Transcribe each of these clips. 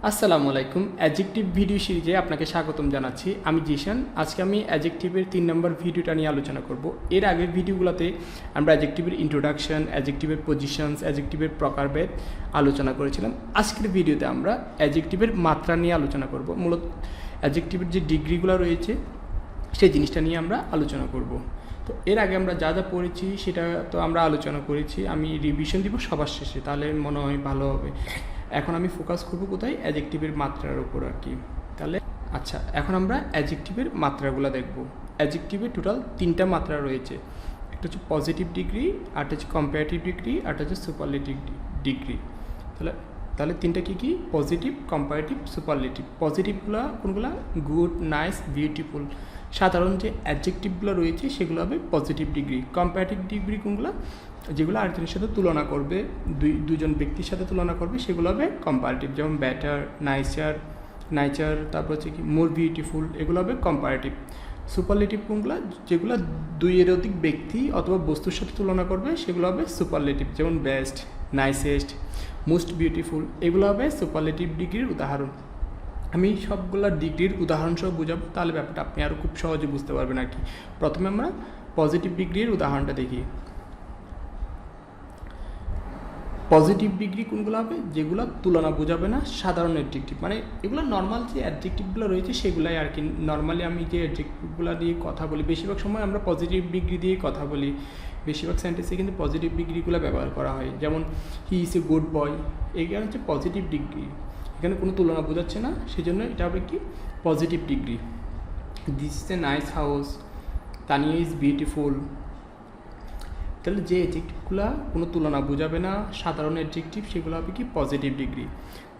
আসসালামু আলাইকুম। Adjective video সিরিজে আপনাকে স্বাগতম জানাচ্ছি। আমি জিশান। আজকে আমি অ্যাডজেক্টিভের 3 নম্বর ভিডিওটা নিয়ে আলোচনা করব। এর আগের ভিডিওগুলোতে আমরা অ্যাডজেক্টিভের ইন্ট্রোডাকশন, অ্যাডজেক্টিভের পজিশনস, অ্যাডজেক্টিভের প্রকারভেদ আলোচনা করেছিলাম। আজকের ভিডিওতে আমরা অ্যাডজেক্টিভের মাত্রা নিয়ে আলোচনা করব। মূলত অ্যাডজেক্টিভের যে ডিগ্রিগুলো রয়েছে সেই জিনিসটা নিয়ে আমরা আলোচনা করব। তো এর আগে আমরা যা যা পড়েছি সেটা তো আমরা আলোচনা করেছি। আমি রিভিশন দিব সবার শেষে, তাহলে মনে হয় ভালো হবে। এখন আমি ফোকাস করব কোথায়? অ্যাডজেক্টিভের মাত্রার উপর আর কি। তাহলে আচ্ছা, এখন আমরা অ্যাডজেক্টিভের মাত্রাগুলো দেখব। অ্যাডজেক্টিভের টোটাল 3টা মাত্রা রয়েছে। একটা হচ্ছে পজিটিভ ডিগ্রি, আরটা হচ্ছে কম্পারেটিভ ডিগ্রি, আরটা হচ্ছে সুপারলেটিভ ডিগ্রি। তাহলে তিনটা কী? Positive, comparative, superlative. পজিটিভগুলো কোনগুলো? Good, nice, beautiful. সাধারণ যে অ্যাডজেক্টিভগুলো রয়েছে সেগুলো হবে পজিটিভ ডিগ্রি। কম্পারেটিভ ডিগ্রি কোনগুলো? যেগুলো আরেকজনের সাথে তুলনা করবে, দুজন ব্যক্তির সাথে তুলনা করবে, সেগুলো হবে কম্পারেটিভ। যেমন বেটার, নাইচার, তারপর হচ্ছে কি মোর বিউটিফুল, এগুলো হবে কম্পারেটিভ। সুপারলেটিভ কোনগুলো? যেগুলো দুইয়ের অধিক ব্যক্তি অথবা বস্তুর সাথে তুলনা করবে, সেগুলো হবে সুপারলেটিভ। যেমন বেস্ট, নাইসেস্ট, মোস্ট বিউটিফুল, এগুলো হবে সুপারলেটিভ ডিগ্রির উদাহরণ। আমি সবগুলো ডিগ্রির উদাহরণ সহ বোঝাবো, তাহলে ব্যাপারটা আপনি আরও খুব সহজে বুঝতে পারবেন আর কি। প্রথমে আমরা পজিটিভ ডিগ্রির উদাহরণটা দেখি। পজিটিভ ডিগ্রি কোনগুলো হবে? যেগুলো তুলনা বোঝাবে না, সাধারণ অ্যাডজেক্টিভ। মানে এগুলো নর্মাল যে অ্যাডজেক্টিভগুলো রয়েছে সেগুলাই আর কি। নর্মালি আমি যে অ্যাডজেক্টিভগুলো দিয়ে কথা বলি, বেশিরভাগ সময় আমরা পজিটিভ ডিগ্রি দিয়ে কথা বলি। বেশিরভাগ সেন্টেন্সে কিন্তু পজিটিভ ডিগ্রিগুলো ব্যবহার করা হয়। যেমন he is a good boy, এইগুলো হচ্ছে পজিটিভ ডিগ্রি। এখানে কোনো তুলনা বোঝাচ্ছে না, সেই জন্য এটা হবে কি? Positive degree. This is a nice house, Tania is beautiful. তাহলে যে অ্যাডজেক্টিভগুলো কোনো তুলনা বোঝাবে না, সাধারণ অ্যাডজেক্টিভ, সেগুলো হবে কি? Positive degree.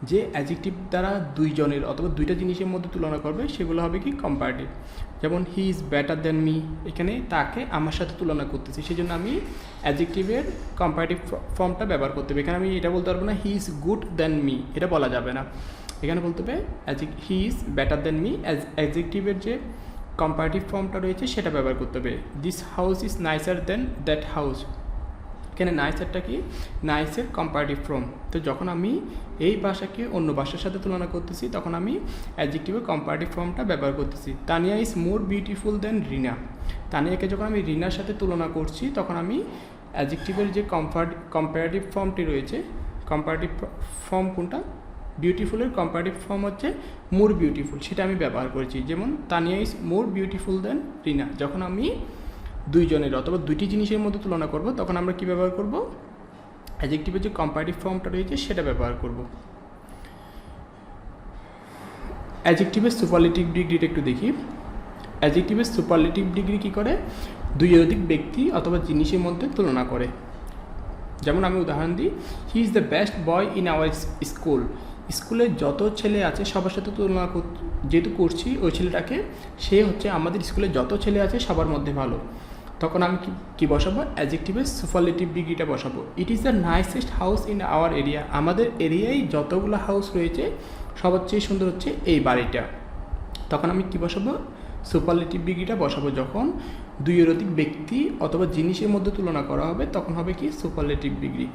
যে অ্যাডজেক্টিভ দ্বারা দুইজনের অথবা দুইটা জিনিসের মধ্যে তুলনা করবে, সেগুলো হবে কি? কম্পারেটিভ। যেমন হি ইজ বেটার দ্যান মি, এখানে তাকে আমার সাথে তুলনা করতেছি, সেই জন্য আমি অ্যাডজেক্টিভের কম্পারেটিভ ফর্মটা ব্যবহার করতে হবে। এখানে আমি এটা বলতে পারবো না he is good than me, এটা বলা যাবে না। এখানে বলতে হবে he is better than me. অ্যাডজেক্টিভের যে কম্পারেটিভ ফর্মটা রয়েছে সেটা ব্যবহার করতে হবে। This house is nicer than that house. এখানে নাইসারটা কি? নাইসের কম্পারেটিভ ফর্ম। তো যখন আমি এই ভাষাকে অন্য ভাষার সাথে তুলনা করতেছি, তখন আমি অ্যাডজেক্টিভের কম্পারেটিভ ফর্মটা ব্যবহার করতেছি। Tania is more beautiful than Rina. তানিয়াকে যখন আমি রিনার সাথে তুলনা করছি, তখন আমি অ্যাডজেক্টিভের যে কম্পারেটিভ ফর্মটি রয়েছে, কম্পারেটিভ ফর্ম কোনটা? বিউটিফুলের কম্পারেটিভ ফর্ম হচ্ছে মোর বিউটিফুল, সেটা আমি ব্যবহার করেছি। যেমন Tania is more beautiful than Rina. যখন আমি দুইজনের অথবা দুইটি জিনিসের মধ্যে তুলনা করব, তখন আমরা কি ব্যবহার করব? অ্যাডজেক্টিভের যে কম্পারেটিভ ফর্মটা রয়েছে সেটা ব্যবহার করব। অ্যাডজেক্টিভের সুপারলেটিভ ডিগ্রিটা একটু দেখি। অ্যাডজেক্টিভের সুপারলেটিভ ডিগ্রি কী করে? দুইয়ের অধিক ব্যক্তি অথবা জিনিসের মধ্যে তুলনা করে। যেমন আমি উদাহরণ দিই, he is the best boy in our school. স্কুলে যত ছেলে আছে সবার সাথে তুলনা যেহেতু করছি, ওই ছেলেটাকে, সে হচ্ছে আমাদের স্কুলে যত ছেলে আছে সবার মধ্যে ভালো। তখন আমি কি বসাবো? অ্যাডজেক্টিভের সুপারলেটিভ ডিগ্রিটা বসাবো। It is the nicest house in our area. আমাদের এরিয়ায় যতগুলো হাউস রয়েছে সবার চেয়ে সুন্দর হচ্ছে এই বাড়িটা। তখন আমি কি বসাবো? সুপারলেটিভ ডিগ্রিটা বসাবো। যখন দুইয়ের অধিক ব্যক্তি অথবা জিনিসের মধ্যে তুলনা করা হবে, তখন হবে কি? Superlative degree.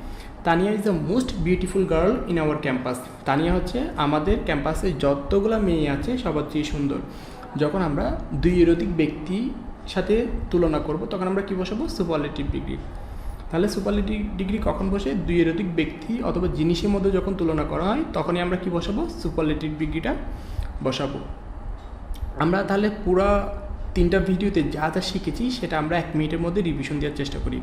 Tania is the most beautiful girl in our campus. Tania হচ্ছে আমাদের ক্যাম্পাসে যতগুলো মেয়ে আছে সবার চেয়ে সুন্দর। যখন আমরা দুইয়ের অধিক ব্যক্তি সাথে তুলনা করব, তখন আমরা কি বসাবো? Superlative degree. তাহলে সুপারলেটিভ ডিগ্রি কখন বসে? দুইয়ের অধিক ব্যক্তি অথবা জিনিসের মধ্যে যখন তুলনা করা হয়, তখনই আমরা কি বসাবো? সুপারলেটিভ ডিগ্রিটা বসাবো। আমরা তাহলে পুরো 3টা ভিডিওতে যা যা শিখেছি সেটা আমরা 1 মিনিটের মধ্যে রিভিশন দেওয়ার চেষ্টা করি।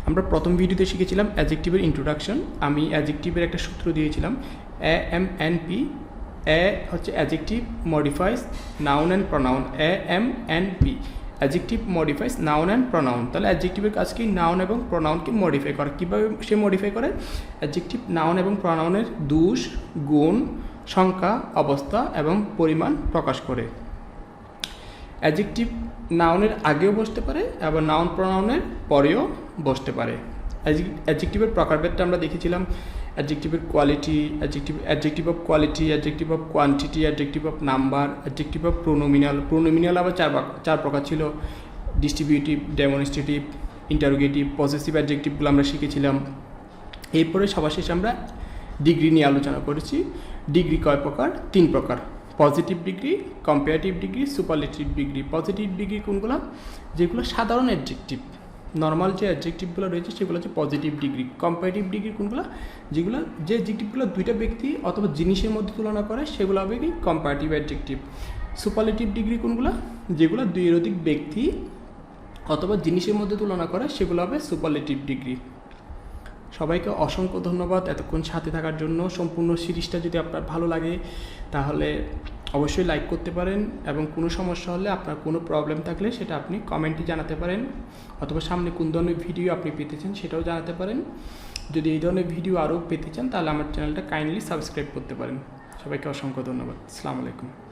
আমরা প্রথম ভিডিওতে শিখেছিলাম অ্যাডজেক্টিভের ইন্ট্রোডাকশন। আমি অ্যাডজেক্টিভের একটা সূত্র দিয়েছিলাম, AMNP। এ হচ্ছে adjective modifies noun and pronoun. AMNP, adjective modifies noun and pronoun. তাহলে অ্যাডজেক্টিভের কাজ কি? নাউন এবং প্রনাউনকে মডিফাই করা। কীভাবে সে মডিফাই করে? অ্যাডজেক্টিভ নাউন এবং প্রনাউনের দোষ, গুণ, সংখ্যা, অবস্থা এবং পরিমাণ প্রকাশ করে। অ্যাডজেক্টিভ নাউনের আগেও বসতে পারে, আবার নাউন প্রনাউনের পরেও বসতে পারে। অ্যাডজেক্টিভের প্রকারভেদটা আমরা দেখেছিলাম। অ্যাডজেক্টিভের quality, adjective of quality, adjective of quantity, adjective of number, adjective of pronominal. Pronominal আবার চার প্রকার ছিল: ডিস্ট্রিবিউটিভ, ডেমনস্ট্রেটিভ, ইন্টারোগেটিভ, পসেসিভ। অ্যাডজেক্টিভগুলো আমরা শিখেছিলাম। এরপরে সবার শেষে আমরা ডিগ্রি নিয়ে আলোচনা করেছি। ডিগ্রি কয় প্রকার? 3 প্রকার। Positive degree, comparative degree, superlative degree. Positive degree কোনগুলো? যেগুলো সাধারণ অ্যাডজেক্টিভ, নর্মাল যে অ্যাডজেক্টিভগুলো রয়েছে সেগুলো হচ্ছে পজিটিভ ডিগ্রি। কম্পারেটিভ ডিগ্রি কোনগুলো? যেগুলো যে অ্যাডজেক্টিভগুলো দুইটা ব্যক্তি অথবা জিনিসের মধ্যে তুলনা করে সেগুলো হবে কি কম্পারেটিভ অ্যাডজেক্টিভ। সুপারলেটিভ ডিগ্রি কোনগুলো? যেগুলো দুই এর অধিক ব্যক্তি অথবা জিনিসের মধ্যে তুলনা করে সেগুলো হবে সুপারলেটিভ ডিগ্রি। সবাইকে অসংখ্য ধন্যবাদ এতক্ষণ সাথে থাকার জন্য। সম্পূর্ণ সিরিজটা যদি আপনার ভালো লাগে তাহলে অবশ্যই লাইক করতে পারেন, এবং কোনো সমস্যা হলে আপনার কোনো প্রবলেম থাকলে সেটা আপনি কমেন্টে জানাতে পারেন, অথবা সামনে কোন ধরনের ভিডিও আপনি পেতে চান সেটাও জানাতে পারেন। যদি এই ধরনের ভিডিও আরও পেতে চান তাহলে আমার চ্যানেলটা কাইন্ডলি সাবস্ক্রাইব করতে পারেন। সবাইকে অসংখ্য ধন্যবাদ। আসসালামু আলাইকুম।